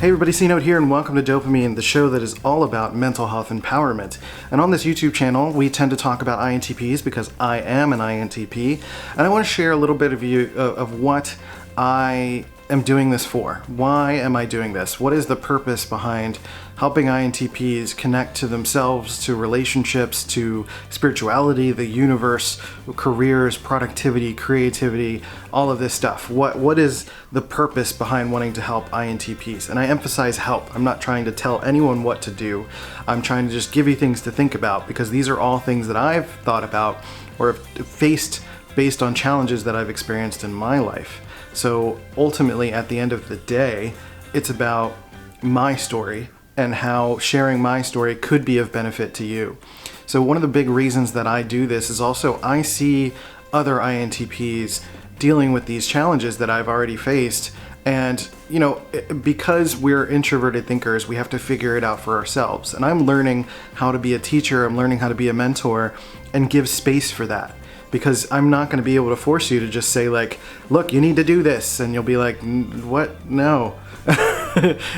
Hey everybody, C-Note here and welcome to DOPEamine, the show that is all about mental health empowerment. And on this YouTube channel, we tend to talk about INTPs because I am an INTP, and I want to share a little bit of what I am doing this for. Why am I doing this? What is the purpose behind helping INTPs connect to themselves, to relationships, to spirituality, the universe, careers, productivity, creativity, all of this stuff? What is the purpose behind wanting to help INTPs? And I emphasize help. I'm not trying to tell anyone what to do. I'm trying to just give you things to think about, because these are all things that I've thought about or have faced based on challenges that I've experienced in my life. So ultimately, at the end of the day, it's about my story and how sharing my story could be of benefit to you. So one of the big reasons that I do this is also I see other INTPs dealing with these challenges that I've already faced. And, you know, because we're introverted thinkers, we have to figure it out for ourselves. And I'm learning how to be a teacher, I'm learning how to be a mentor and give space for that. Because I'm not going to be able to force you to just say like, look, you need to do this. And you'll be like, what? No.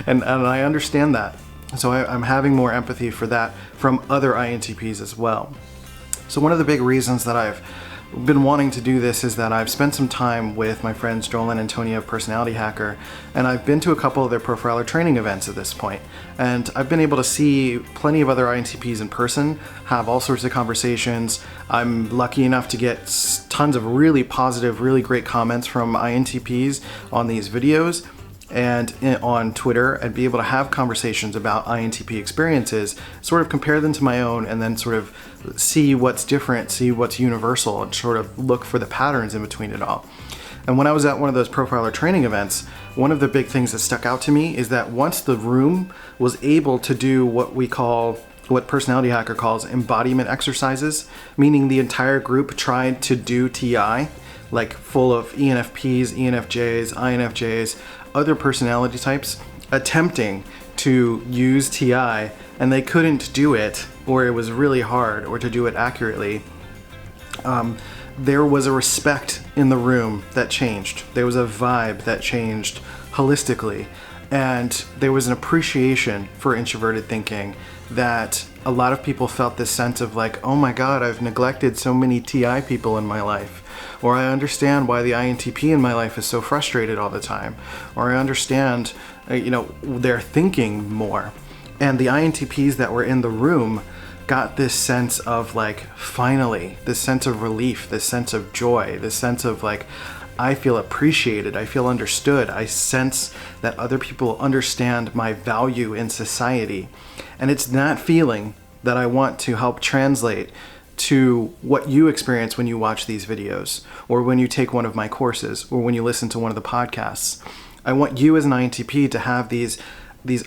and I understand that. So I'm having more empathy for that from other INTPs as well. So one of the big reasons that I've been wanting to do this is that I've spent some time with my friends Joel and Antonia of Personality Hacker, and I've been to a couple of their profiler training events at this point. And I've been able to see plenty of other INTPs in person, have all sorts of conversations. I'm lucky enough to get tons of really positive, really great comments from INTPs on these videos and on Twitter, and be able to have conversations about INTP experiences, sort of compare them to my own, and then sort of see what's different, see what's universal, and sort of look for the patterns in between it all. And when I was at one of those profiler training events, one of the big things that stuck out to me is that once the room was able to do what Personality Hacker calls embodiment exercises, meaning the entire group tried to do TI, like full of ENFPs, ENFJs, INFJs, other personality types, attempting to use TI, and they couldn't do it, or it was really hard, or to do it accurately. There was a respect in the room that changed. There was a vibe that changed holistically, and there was an appreciation for introverted thinking that a lot of people felt this sense of like, oh my God, I've neglected so many TI people in my life. Or I understand why the INTP in my life is so frustrated all the time. Or I understand, they're thinking more. And the INTPs that were in the room got this sense of like, finally, this sense of relief, this sense of joy, this sense of like, I feel appreciated, I feel understood, I sense that other people understand my value in society. And it's that feeling that I want to help translate to what you experience when you watch these videos, or when you take one of my courses, or when you listen to one of the podcasts. I want you as an INTP to have these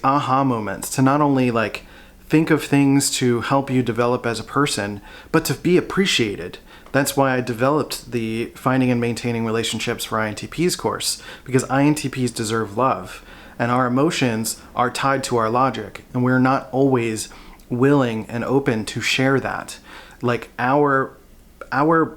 aha moments, to not only like think of things to help you develop as a person, but to be appreciated. That's why I developed the Finding and Maintaining Relationships for INTPs course, because INTPs deserve love, and our emotions are tied to our logic, and we're not always willing and open to share that. Like our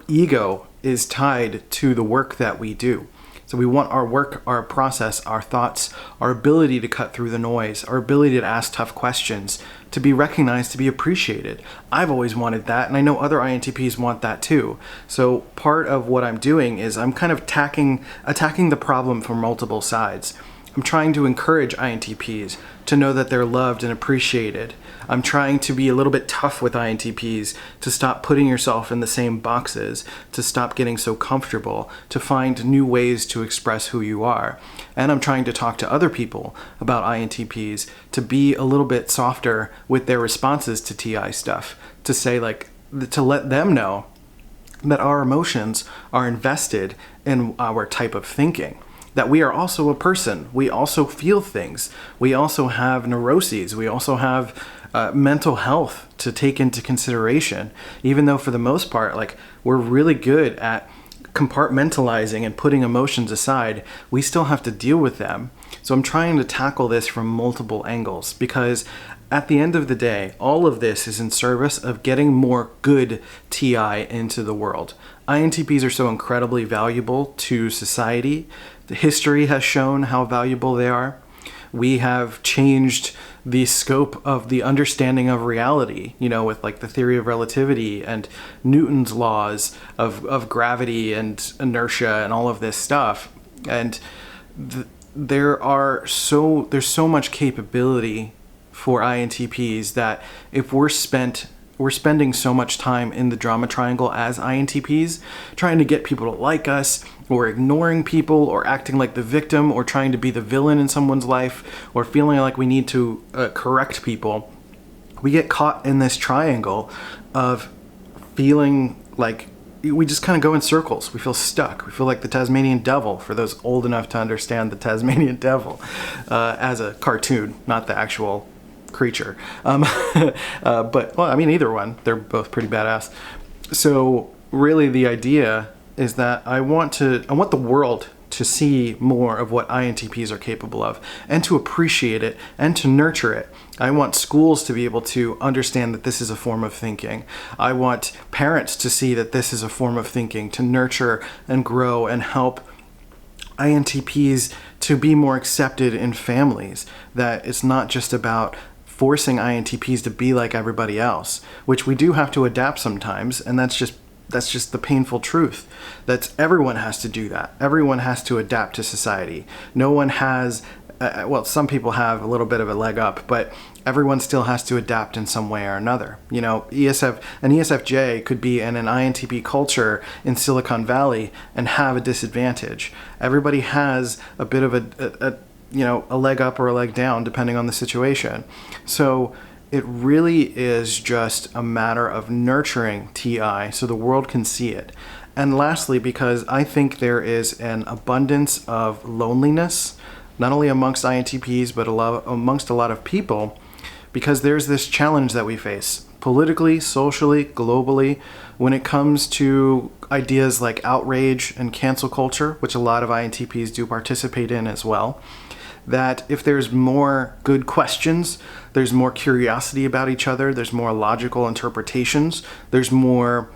ego is tied to the work that we do. So we want our work, our process, our thoughts, our ability to cut through the noise, our ability to ask tough questions, to be recognized, to be appreciated. I've always wanted that, and I know other INTPs want that too. So part of what I'm doing is I'm kind of attacking the problem from multiple sides. I'm trying to encourage INTPs to know that they're loved and appreciated. I'm trying to be a little bit tough with INTPs to stop putting yourself in the same boxes, to stop getting so comfortable, to find new ways to express who you are. And I'm trying to talk to other people about INTPs to be a little bit softer with their responses to TI stuff, to say like, to let them know that our emotions are invested in our type of thinking. That we are also a person. We also feel things. We also have neuroses. We also have mental health to take into consideration. Even though for the most part, like, we're really good at compartmentalizing and putting emotions aside, we still have to deal with them. So I'm trying to tackle this from multiple angles, because at the end of the day, all of this is in service of getting more good TI into the world. INTPs are so incredibly valuable to society. The history has shown how valuable they are. We have changed the scope of the understanding of reality, with like the theory of relativity and Newton's laws of gravity and inertia and all of this stuff. And there's so much capability for INTPs that if we're spending so much time in the drama triangle as INTPs, trying to get people to like us, or ignoring people, or acting like the victim, or trying to be the villain in someone's life, or feeling like we need to correct people, we get caught in this triangle of feeling like we just kind of go in circles. We feel stuck. We feel like the Tasmanian devil, for those old enough to understand the Tasmanian devil as a cartoon, not the actual creature. But, well, I mean, either one. They're both pretty badass. So really the idea is that I want the world to see more of what INTPs are capable of, and to appreciate it and to nurture it. I want schools to be able to understand that this is a form of thinking. I want parents to see that this is a form of thinking, to nurture and grow and help INTPs to be more accepted in families, that it's not just about forcing INTPs to be like everybody else, which we do have to adapt sometimes, and that's just the painful truth. That everyone has to do that. Everyone has to adapt to society. No one has, some people have a little bit of a leg up, but everyone still has to adapt in some way or another. An ESFJ could be in an INTP culture in Silicon Valley and have a disadvantage. Everybody has a bit of a leg up or a leg down depending on the situation. So it really is just a matter of nurturing TI so the world can see it. And lastly, because I think there is an abundance of loneliness, not only amongst INTPs, but amongst a lot of people, because there's this challenge that we face politically, socially, globally, when it comes to ideas like outrage and cancel culture, which a lot of INTPs do participate in as well. That if there's more good questions, there's more curiosity about each other, there's more logical interpretations, there's more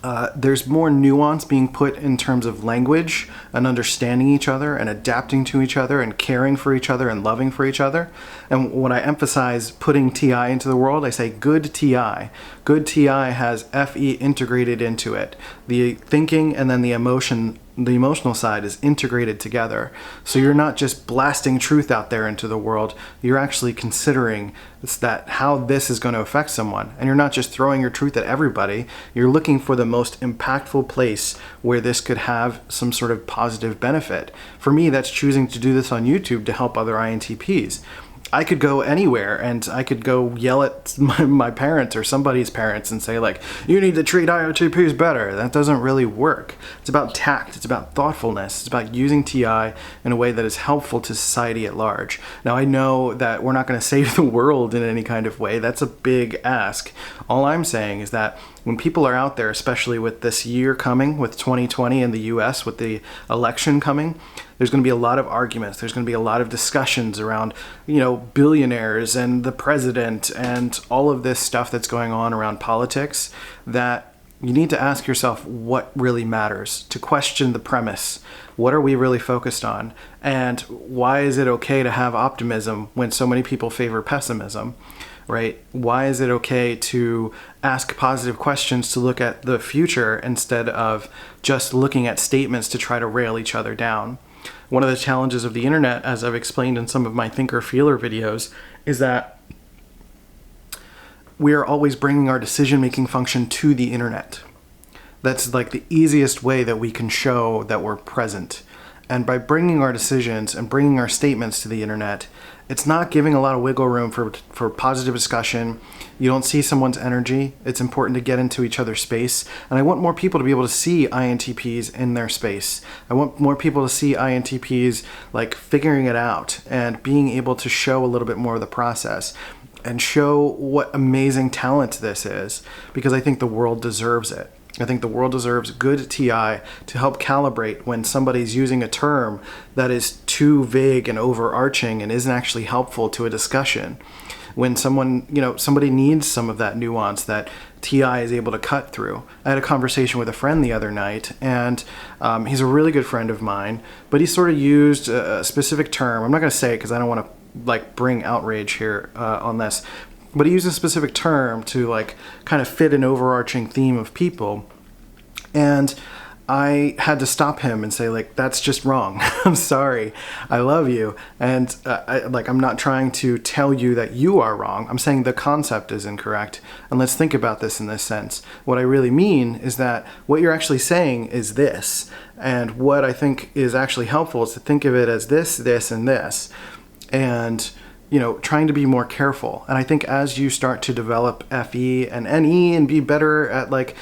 nuance being put in terms of language and understanding each other and adapting to each other and caring for each other and loving for each other. And when I emphasize putting TI into the world, I say good TI. Good TI has FE integrated into it. The thinking and then the emotional side is integrated together. So you're not just blasting truth out there into the world, you're actually considering how this is going to affect someone. And you're not just throwing your truth at everybody, you're looking for the most impactful place where this could have some sort of positive benefit. For me, that's choosing to do this on YouTube to help other INTPs. I could go anywhere and I could go yell at my parents or somebody's parents and say, like, you need to treat INTPs better. That doesn't really work. It's about tact. It's about thoughtfulness. It's about using TI in a way that is helpful to society at large. Now, I know that we're not going to save the world in any kind of way. That's a big ask. All I'm saying is that when people are out there, especially with this year coming, with 2020 in the US, with the election coming, there's going to be a lot of arguments. There's going to be a lot of discussions around, billionaires and the president and all of this stuff that's going on around politics, that you need to ask yourself what really matters, to question the premise. What are we really focused on? And why is it okay to have optimism when so many people favor pessimism? Right? Why is it okay to ask positive questions, to look at the future instead of just looking at statements to try to rail each other down? One of the challenges of the internet, as I've explained in some of my Thinker Feeler videos, is that we are always bringing our decision-making function to the internet. That's like the easiest way that we can show that we're present. And by bringing our decisions and bringing our statements to the internet, it's not giving a lot of wiggle room for positive discussion. You don't see someone's energy. It's important to get into each other's space. And I want more people to be able to see INTPs in their space. I want more people to see INTPs like figuring it out and being able to show a little bit more of the process and show what amazing talent this is, because I think the world deserves it. I think the world deserves good TI to help calibrate when somebody's using a term that is too vague and overarching and isn't actually helpful to a discussion. when somebody needs some of that nuance that TI is able to cut through. I had a conversation with a friend the other night, and he's a really good friend of mine, but he sort of used a specific term. I'm not going to say it because I don't want to bring outrage here on this, but he used a specific term to kind of fit an overarching theme of people, and I had to stop him and say, that's just wrong. I'm sorry. I love you. And I'm not trying to tell you that you are wrong. I'm saying the concept is incorrect. And let's think about this in this sense. What I really mean is that what you're actually saying is this. And what I think is actually helpful is to think of it as this, this, and this. And trying to be more careful. And I think as you start to develop FE and NE and be better at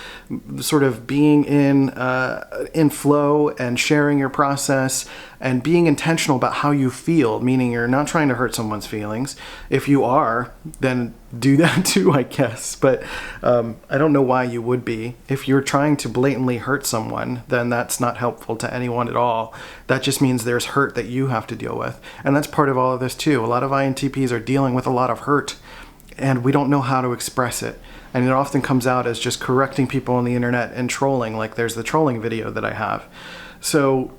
sort of being in flow and sharing your process and being intentional about how you feel, meaning you're not trying to hurt someone's feelings. If you are, then do that too, I guess. But I don't know why you would be. If you're trying to blatantly hurt someone, then that's not helpful to anyone at all. That just means there's hurt that you have to deal with. And that's part of all of this too. A lot of INTPs are dealing with a lot of hurt, and we don't know how to express it. And it often comes out as just correcting people on the internet and trolling, like there's the trolling video that I have. So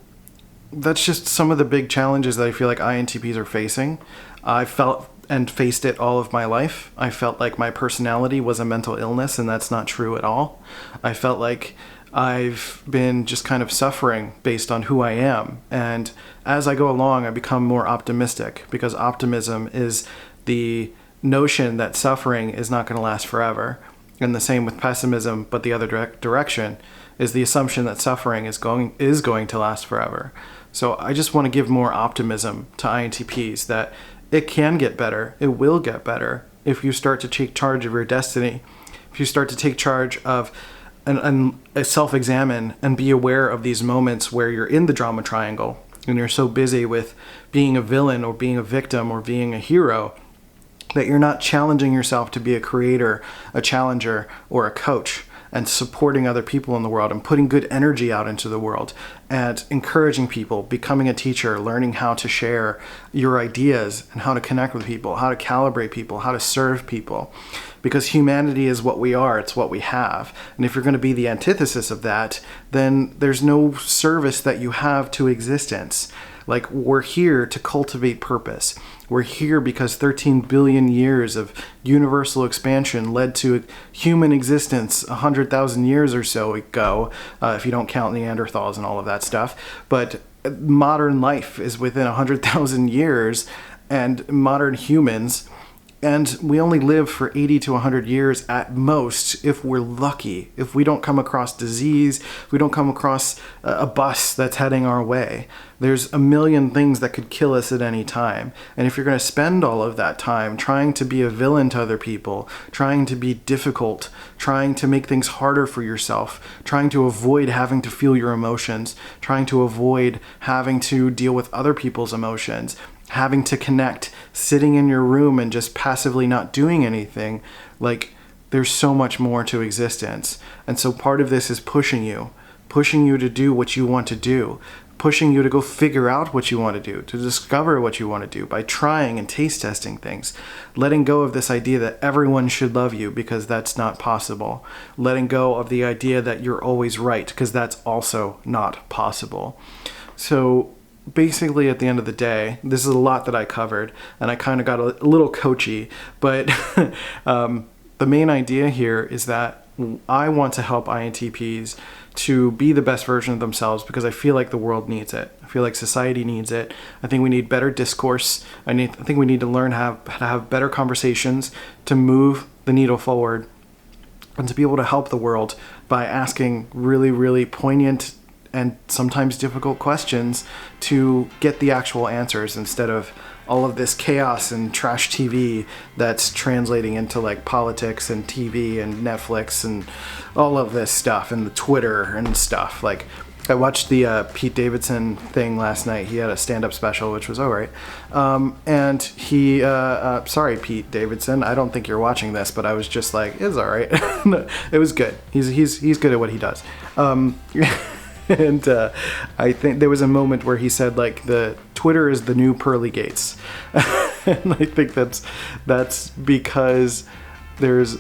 that's just some of the big challenges that I feel like INTPs are facing. I felt and faced it all of my life. I felt like my personality was a mental illness, and that's not true at all. I felt like I've been just kind of suffering based on who I am. And as I go along, I become more optimistic, because optimism is the notion that suffering is not going to last forever. And the same with pessimism, but the other direction is the assumption that suffering is going to last forever. So I just want to give more optimism to INTPs that it can get better. It will get better if you start to take charge of your destiny. If you start to take charge of and self-examine and be aware of these moments where you're in the drama triangle and you're so busy with being a villain or being a victim or being a hero that you're not challenging yourself to be a creator, a challenger, or a coach, and supporting other people in the world and putting good energy out into the world and encouraging people, becoming a teacher, learning how to share your ideas and how to connect with people, how to calibrate people, how to serve people. Because humanity is what we are, it's what we have. And if you're going to be the antithesis of that, then there's no service that you have to existence. We're here to cultivate purpose. We're here because 13 billion years of universal expansion led to human existence 100,000 years or so ago, if you don't count Neanderthals and all of that stuff. But modern life is within 100,000 years, and modern humans, and we only live for 80 to 100 years at most if we're lucky. If we don't come across disease, if we don't come across a bus that's heading our way. There's a million things that could kill us at any time. And if you're going to spend all of that time trying to be a villain to other people, trying to be difficult, trying to make things harder for yourself, trying to avoid having to feel your emotions, trying to avoid having to deal with other people's emotions, having to connect, sitting in your room and just passively not doing anything, there's so much more to existence. And so part of this is pushing you to do what you want to do, pushing you to go figure out what you want to do, to discover what you want to do by trying and taste testing things, letting go of this idea that everyone should love you, because that's not possible, letting go of the idea that you're always right, because that's also not possible. So basically, at the end of the day, this is a lot that I covered, and I kind of got a little coachy, but the main idea here is that I want to help INTPs to be the best version of themselves, because I feel like the world needs it. I feel like society needs it. I think we need better discourse. I think we need to learn how to have better conversations to move the needle forward and to be able to help the world by asking really, really poignant and sometimes difficult questions to get the actual answers, instead of all of this chaos and trash TV that's translating into politics and TV and Netflix and all of this stuff and the Twitter and stuff. I watched the Pete Davidson thing last night. He had a stand-up special, which was all right. And he, sorry, Pete Davidson, I don't think you're watching this, but I was just it's all right. No, it was good. He's good at what he does. And I think there was a moment where he said the Twitter is the new pearly gates. And I think that's because there's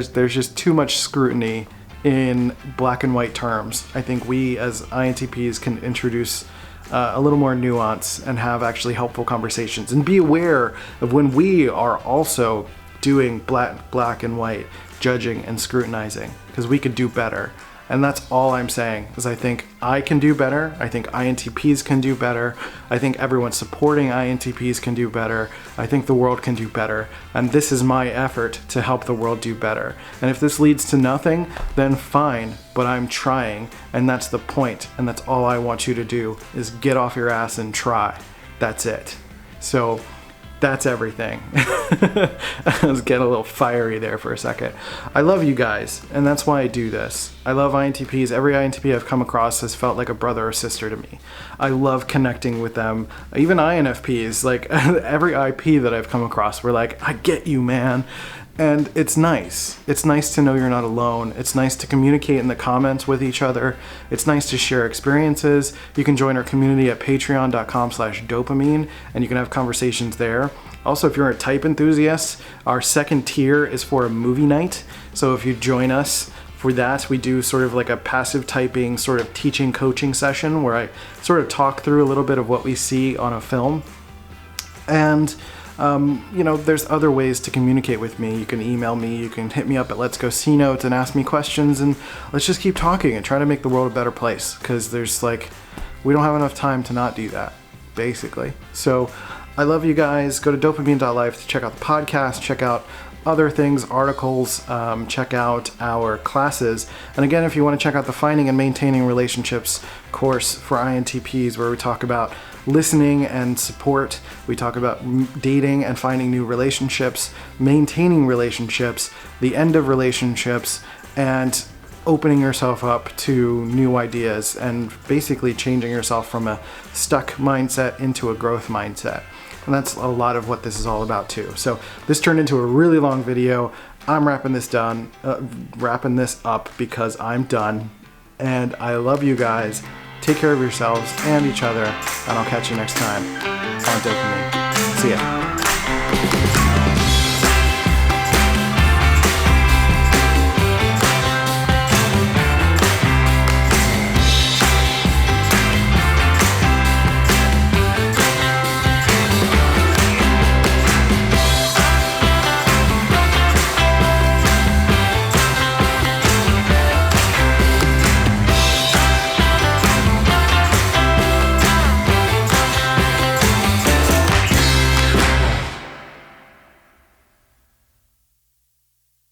just too much scrutiny in black and white terms. I think we as INTPs can introduce a little more nuance and have actually helpful conversations, and be aware of when we are also doing black and white judging and scrutinizing, because we could do better. And that's all I'm saying, is I think I can do better. I think INTPs can do better. I think everyone supporting INTPs can do better. I think the world can do better. And this is my effort to help the world do better. And if this leads to nothing, then fine, but I'm trying. And that's the point. And that's all I want you to do, is get off your ass and try. That's it. So that's everything. I was getting a little fiery there for a second. I love you guys, and that's why I do this. I love INTPs. Every INTP I've come across has felt like a brother or sister to me. I love connecting with them. Even INFPs, like every IP that I've come across, we're like, I get you, man. And it's nice. It's nice to know you're not alone. It's nice to communicate in the comments with each other. It's nice to share experiences. You can join our community at patreon.com/DOPEamine, and you can have conversations there. Also, if you're a type enthusiast, our second tier is for a movie night. So if you join us for that, we do sort of like a passive typing sort of teaching coaching session where I sort of talk through a little bit of what we see on a film. And there's other ways to communicate with me. You can email me, you can hit me up at Let's Go C Notes and ask me questions, and let's just keep talking and try to make the world a better place, because we don't have enough time to not do that, basically. So I love you guys. Go to DOPEamine.life to check out the podcast, check out other things, articles, check out our classes. And again, if you want to check out the Finding and Maintaining Relationships course for INTPs, where we talk about listening and support, we talk about dating and finding new relationships, maintaining relationships, the end of relationships, and opening yourself up to new ideas, and basically changing yourself from a stuck mindset into a growth mindset. And that's a lot of what this is all about too. So this turned into a really long video. I'm wrapping this up because I'm done. And I love you guys. Take care of yourselves and each other. And I'll catch you next time on DOPEamine. See ya.